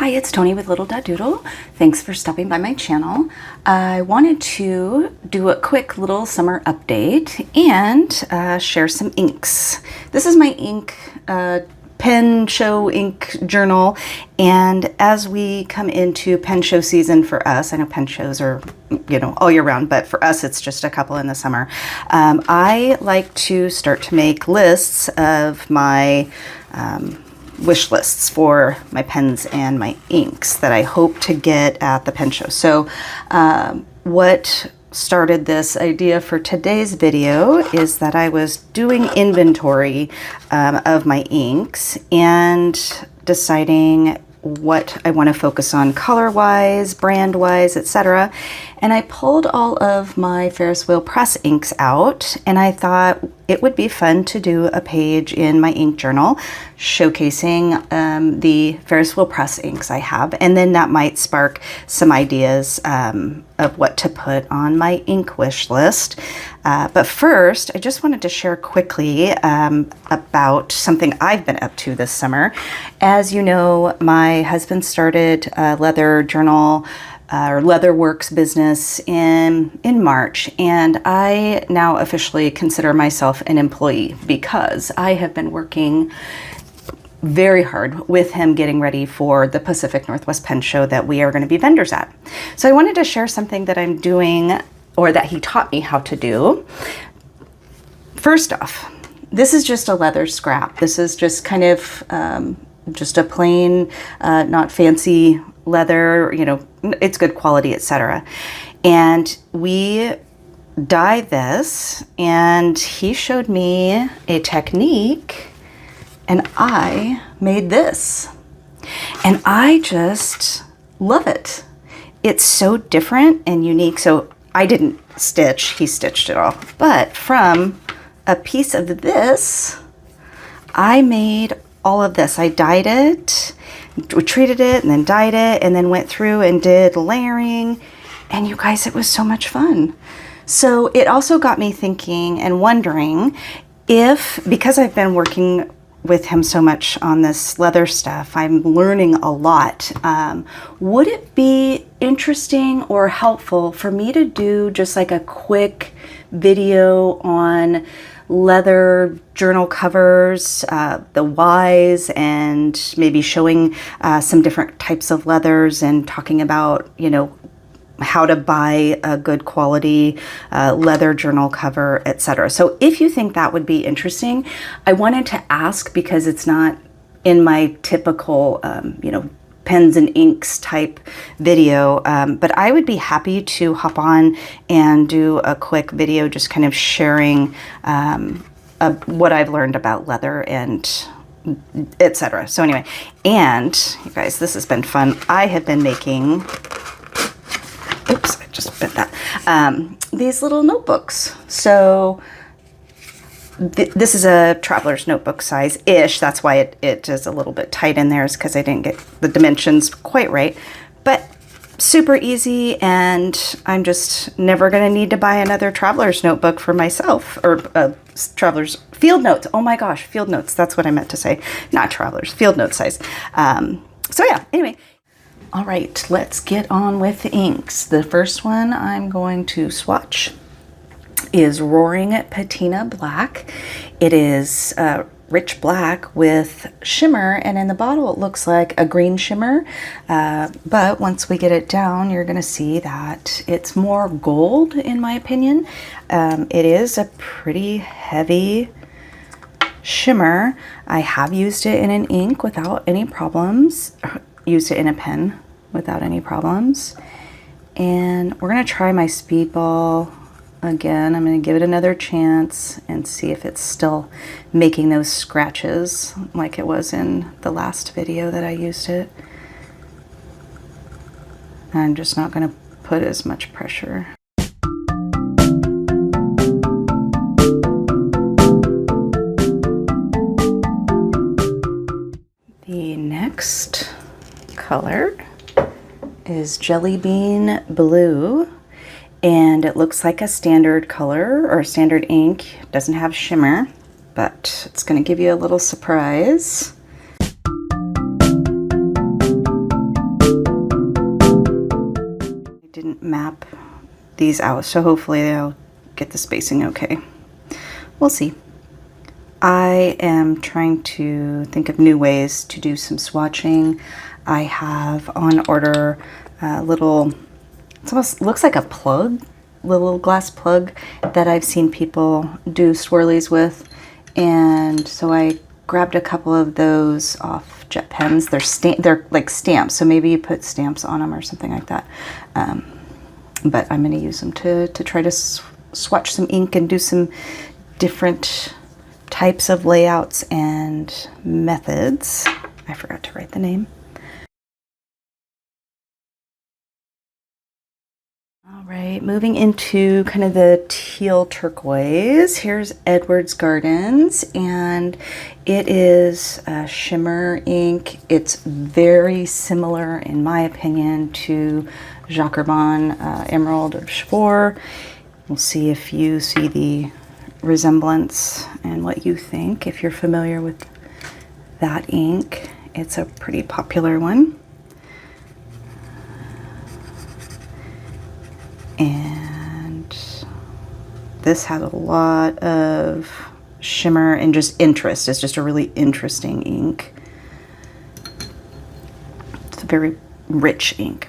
Hi, it's Tony with lidl.doodle. Thanks for stopping by my channel. I wanted to do a quick little summer update and share some inks. This is my ink pen show ink journal, and as we come into pen show season for us, I know pen shows are, all year round, but for us it's just a couple in the summer. I like to start to make lists of my wish lists for my pens and my inks that I hope to get at the pen show. So what started this idea for today's video is that I was doing inventory of my inks and deciding what I want to focus on color-wise, brand-wise, etc. And I pulled all of my Ferris wheel press inks out, and I thought it would be fun to do a page in my ink journal showcasing the Ferris wheel press inks I have, and then that might spark some ideas of what to put on my ink wish list. But first, I just wanted to share quickly about something I've been up to this summer. As you know, my husband started a leather journal or leather works business in March, and I now officially consider myself an employee because I have been working very hard with him getting ready for the Pacific Northwest Pen Show that we are going to be vendors at. So I wanted to share something that I'm doing, or that he taught me how to do. First off, this is just a leather scrap. This is just kind of just a plain, not fancy leather, it's good quality, etc. And we dye this, and he showed me a technique, and I made this. And I just love it. It's so different and unique. So I didn't stitch, he stitched it all. But from a piece of this, I made all of this. I dyed it, treated it, and then dyed it, and then went through and did layering. And you guys, it was so much fun. So it also got me thinking and wondering if, because I've been working with him so much on this leather stuff, I'm learning a lot. Would it be interesting or helpful for me to do just like a quick video on leather journal covers, the whys, and maybe showing some different types of leathers and talking about, how to buy a good quality leather journal cover, etc. So if you think that would be interesting, I wanted to ask because it's not in my typical, pens and inks type video, but I would be happy to hop on and do a quick video just kind of sharing what I've learned about leather and etc. So anyway, and you guys, this has been fun. I have been making, oops, I just bent that, these little notebooks. So this is a traveler's notebook size-ish. That's why it is a little bit tight in there, is because I didn't get the dimensions quite right. But super easy, and I'm just never going to need to buy another traveler's notebook for myself, or traveler's field notes. Oh my gosh, field notes. That's what I meant to say. Not traveler's, field note size. So yeah, anyway. All right, let's get on with the inks. The first one I'm going to swatch is Roaring Patina Black. It is rich black with shimmer, and in the bottle it looks like a green shimmer, but once we get it down, you're going to see that it's more gold, in my opinion. It is a pretty heavy shimmer. I have used it in an ink without any problems, used it in a pen without any problems, and we're going to try my Speedball again. I'm going to give it another chance and see if it's still making those scratches like it was in the last video that I used it. I'm just not going to put as much pressure. The next color is Jelly Bean Blue, and it looks like a standard color or a standard ink. It doesn't have shimmer, but it's going to give you a little surprise. map these out, so hopefully I'll get the spacing okay. We'll see. I am trying to think of new ways to do some swatching. I have on order a little, it almost looks like a plug, little glass plug that I've seen people do swirlies with. And so I grabbed a couple of those off jet pens. They're like stamps, so maybe you put stamps on them or something like that. But I'm going to use them to try to swatch some ink and do some different types of layouts and methods. I forgot to write the name. All right, moving into kind of the teal turquoise. Here's Edward's Gardens, and it is a shimmer ink. It's very similar, in my opinion, to Jacques Herbin Emerald of Chivor. We'll see if you see the resemblance and what you think if you're familiar with that ink. It's a pretty popular one. And this has a lot of shimmer and just interest. It's just a really interesting ink. It's a very rich ink.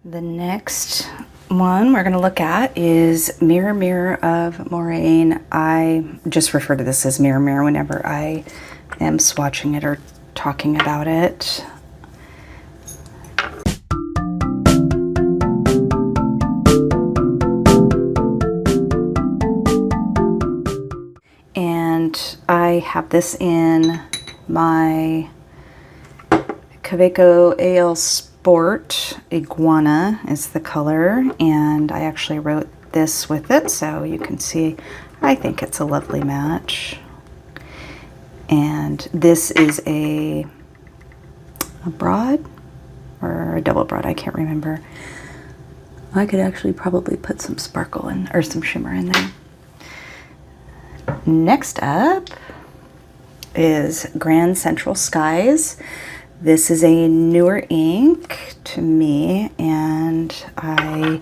The next one we're going to look at is Mirror Mirror of Moraine. I just refer to this as Mirror Mirror whenever I am swatching it or talking about it. And I have this in my Kaweco AL Sport. Iguana is the color, and I actually wrote this with it, so you can see I think it's a lovely match. And this is a broad or a double broad, I can't remember. I could actually probably put some sparkle in, or some shimmer in there. Next up is Grand Central Skies. This is a newer ink to me, and I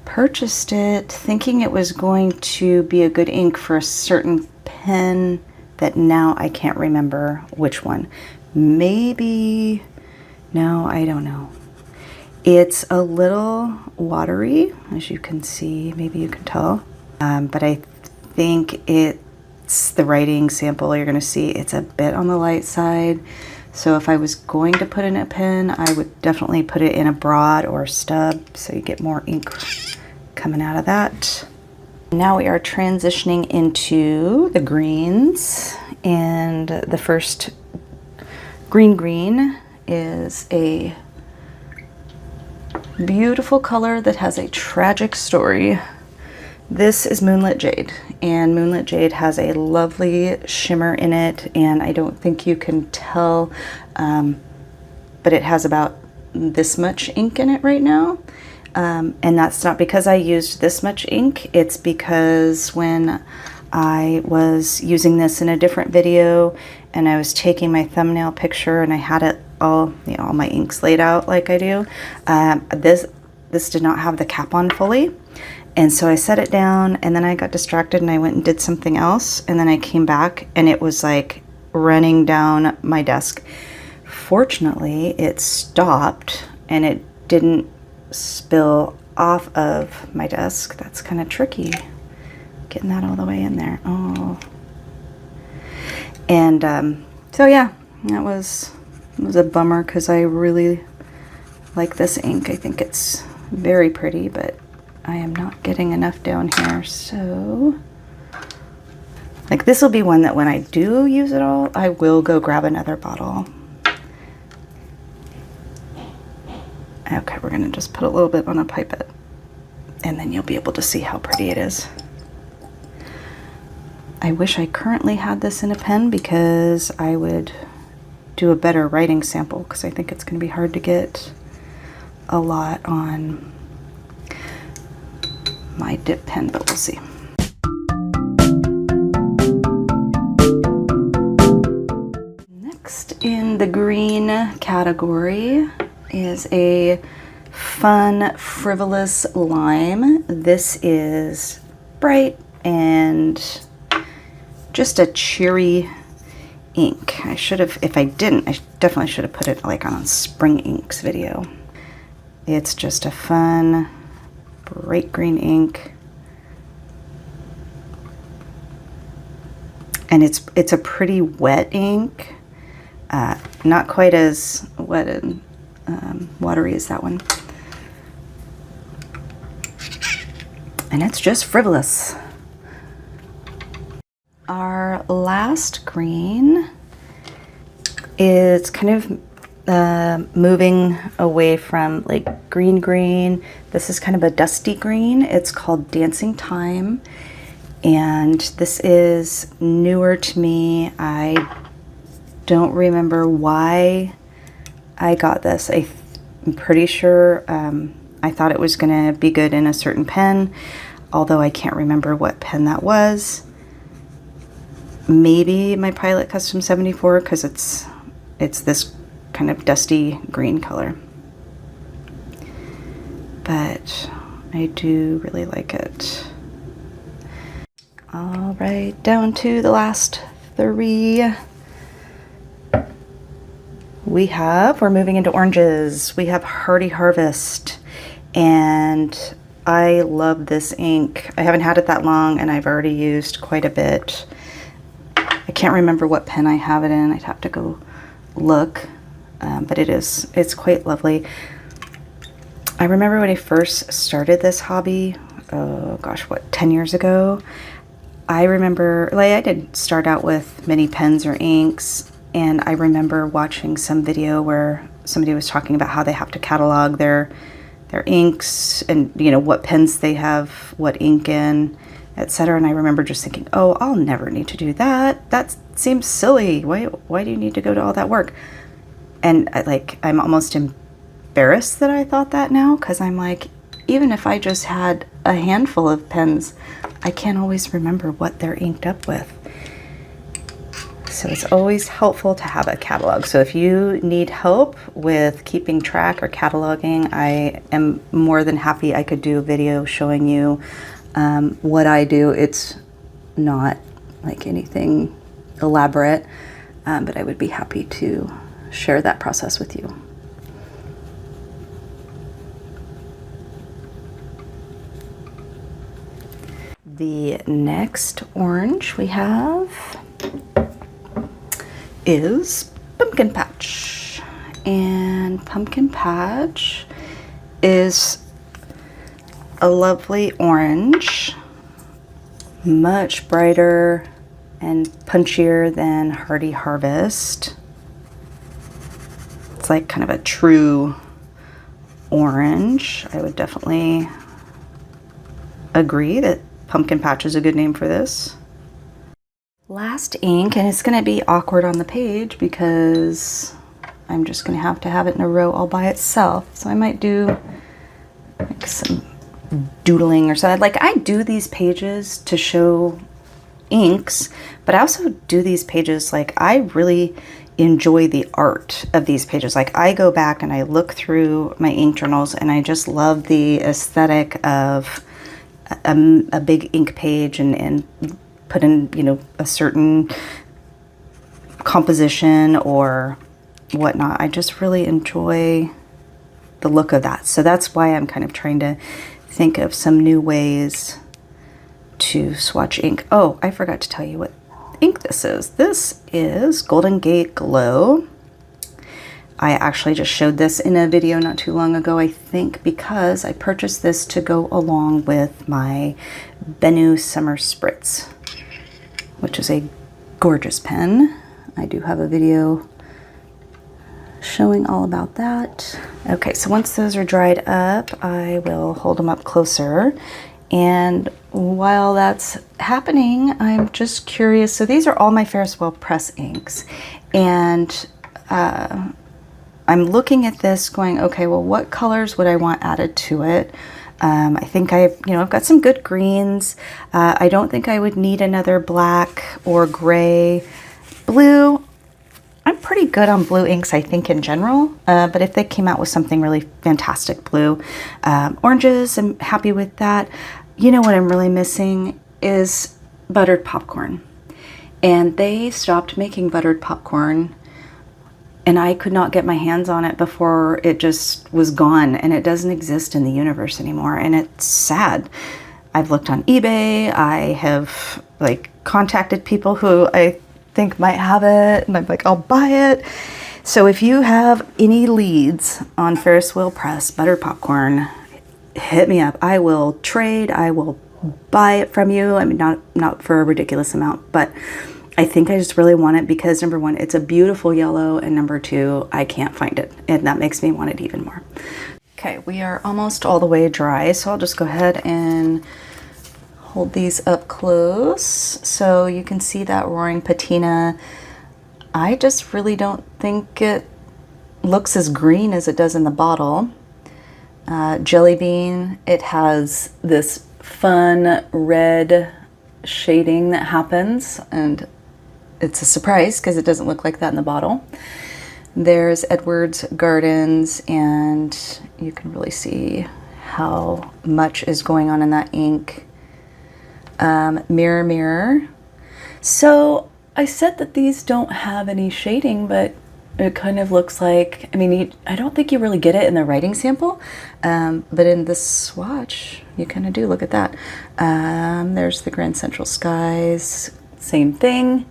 purchased it thinking it was going to be a good ink for a certain pen that now I can't remember which one. Maybe, no, I don't know. It's a little watery, as you can see, maybe you can tell, but I think it's the writing sample you're gonna see, it's a bit on the light side. So if I was going to put in a pen, I would definitely put it in a broad or stub so you get more ink coming out of that. Now we are transitioning into the greens, and the first green is a beautiful color that has a tragic story. This is Moonlit Jade, and Moonlit Jade has a lovely shimmer in it, and I don't think you can tell, but it has about this much ink in it right now. And that's not because I used this much ink, it's because when I was using this in a different video and I was taking my thumbnail picture and I had it all, you know, all my inks laid out like I do, this did not have the cap on fully. And so I set it down, and then I got distracted and I went and did something else, and then I came back and it was like running down my desk. Fortunately, it stopped and it didn't spill off of my desk. That's kind of tricky, getting that all the way in there. Oh. And so yeah, that was a bummer because I really like this ink. I think it's very pretty, but I am not getting enough down here. So like this will be one that when I do use it all, I will go grab another bottle. Okay, we're gonna just put a little bit on a pipette and then you'll be able to see how pretty it is. I wish I currently had this in a pen because I would do a better writing sample, because I think it's gonna be hard to get a lot on my dip pen, but we'll see. Next in in the green category is a fun, frivolous lime. This is bright and just a cheery ink. I should have, if I didn't, I definitely should have put it like on Spring Inks video. It's just a fun, bright green ink. And it's a pretty wet ink. Not quite as wet and watery as that one. And it's just frivolous. Our last green is kind of moving away from like green. This is kind of a dusty green. It's called Dancing Time. And this is newer to me. I don't remember why I got this. I'm pretty sure I thought it was gonna be good in a certain pen, although I can't remember what pen that was. Maybe my Pilot Custom 74, because it's this kind of dusty green color. But I do really like it. All right, down to the last three. We're moving into oranges. We have Hardy Harvest, and I love this ink. I haven't had it that long, and I've already used quite a bit. I can't remember what pen I have it in. I'd have to go look, but it's quite lovely. I remember when I first started this hobby, oh gosh, what, 10 years ago? I remember, like, I did start out with mini pens or inks, and I remember watching some video where somebody was talking about how they have to catalog their inks and, you know, what pens they have, what ink in, etc. And I remember just thinking, oh, I'll never need to do that. That seems silly. Why do you need to go to all that work? And I'm almost embarrassed that I thought that now, because I'm like, even if I just had a handful of pens, I can't always remember what they're inked up with. So it's always helpful to have a catalog. So if you need help with keeping track or cataloging, I am more than happy. I could do a video showing you what I do. It's not like anything elaborate, but I would be happy to share that process with you. The next orange we have is Pumpkin Patch. And Pumpkin Patch is a lovely orange, much brighter and punchier than Hardy Harvest. It's like kind of a true orange. I would definitely agree that Pumpkin Patch is a good name for this. Last ink, and it's going to be awkward on the page because I'm just going to have it in a row all by itself. So I might do like some doodling or something. Like, I do these pages to show inks, but I also do these pages, like, I really enjoy the art of these pages. Like, I go back and I look through my ink journals and I just love the aesthetic of a big ink page and put in, you know, a certain composition or whatnot. I just really enjoy the look of that. So that's why I'm kind of trying to think of some new ways to swatch ink. Oh, I forgot to tell you what ink this is. This is Golden Gate Glow. I actually just showed this in a video not too long ago, I think, because I purchased this to go along with my Bennu Summer Spritz, which is a gorgeous pen. I do have a video showing all about that. Okay, so once those are dried up, I will hold them up closer. And while that's happening, I'm just curious. So these are all my Ferris wheel press inks. And I'm looking at this going, okay, well, what colors would I want added to it? I think I've got some good greens. I don't think I would need another black or gray. Blue, I'm pretty good on blue inks, I think, in general. But if they came out with something really fantastic blue, oranges, I'm happy with that. You know what I'm really missing is buttered popcorn. And they stopped making buttered popcorn, and I could not get my hands on it before it just was gone, and it doesn't exist in the universe anymore, and it's sad. I've looked on eBay. I have like contacted people who I think might have it, and I'm like, I'll buy it. So if you have any leads on Ferris wheel press buttered popcorn, hit me up. I will trade. I will buy it from you. I mean, not for a ridiculous amount, but I think I just really want it because number one, it's a beautiful yellow, and number two, I can't find it, and that makes me want it even more. Okay, we are almost all the way dry, so I'll just go ahead and hold these up close so you can see that roaring patina. I just really don't think it looks as green as it does in the bottle. Jelly bean, it has this fun red shading that happens, and it's a surprise because it doesn't look like that in the bottle. There's Edwards Gardens, and you can really see how much is going on in that ink. Mirror Mirror. So I said that these don't have any shading, but it kind of looks like, I mean, I don't think you really get it in the writing sample, but in the swatch, you kind of do. Look at that. There's the Grand Central Skies, same thing.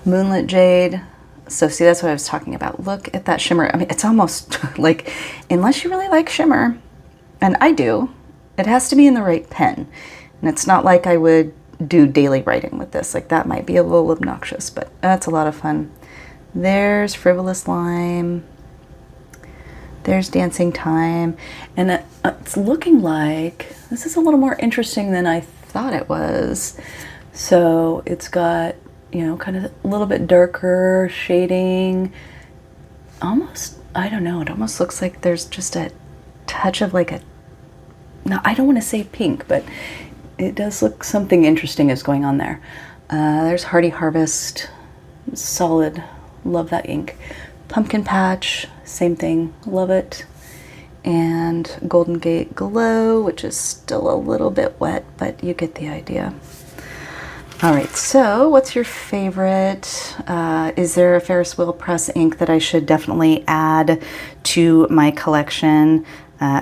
Moonlit Jade. So see, that's what I was talking about. Look at that shimmer. I mean, it's almost like, unless you really like shimmer, and I do, it has to be in the right pen. And it's not like I would do daily writing with this. Like, that might be a little obnoxious, but that's a lot of fun. There's Frivolous Lime. There's Dancing Time. And it's looking like this is a little more interesting than I thought it was. So it's got, you know, kind of a little bit darker shading. Almost, I don't know, it almost looks like there's just a touch of like a, no, I don't want to say pink, but it does look something interesting is going on there. There's Hardy Harvest, solid, love that ink. Pumpkin Patch, same thing, love it. And Golden Gate Glow, which is still a little bit wet, but you get the idea. All right, so what's your favorite? Is there a Ferris wheel press ink that I should definitely add to my collection,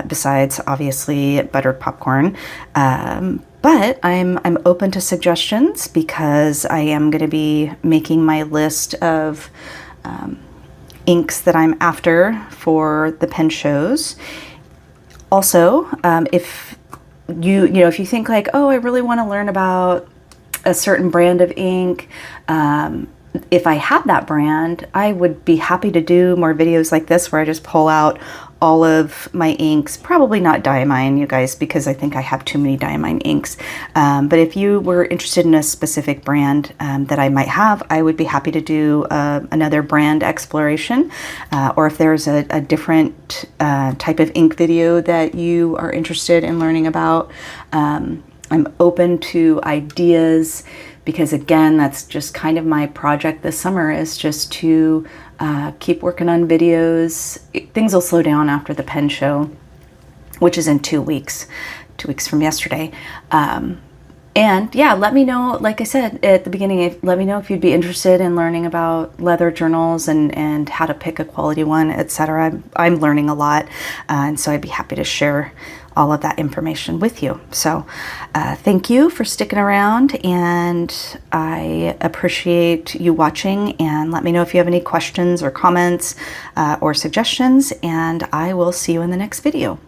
besides obviously buttered popcorn? But I'm open to suggestions because I am going to be making my list of inks that I'm after for the pen shows. Also, if if you think like, oh, I really want to learn about a certain brand of ink, if I have that brand, I would be happy to do more videos like this where I just pull out all of my inks. Probably not diamine, you guys, because I think I have too many diamine inks. But if you were interested in a specific brand that I might have, I would be happy to do another brand exploration. Or if there's a different type of ink video that you are interested in learning about, I'm open to ideas, because again, that's just kind of my project this summer, is just to keep working on videos. Things will slow down after the pen show, which is in 2 weeks, 2 weeks from yesterday. And yeah, let me know, like I said at the beginning, let me know if you'd be interested in learning about leather journals and how to pick a quality one, etc. I'm learning a lot, and so I'd be happy to share all of that information with you. So thank you for sticking around, and I appreciate you watching, and let me know if you have any questions or comments or suggestions, and I will see you in the next video.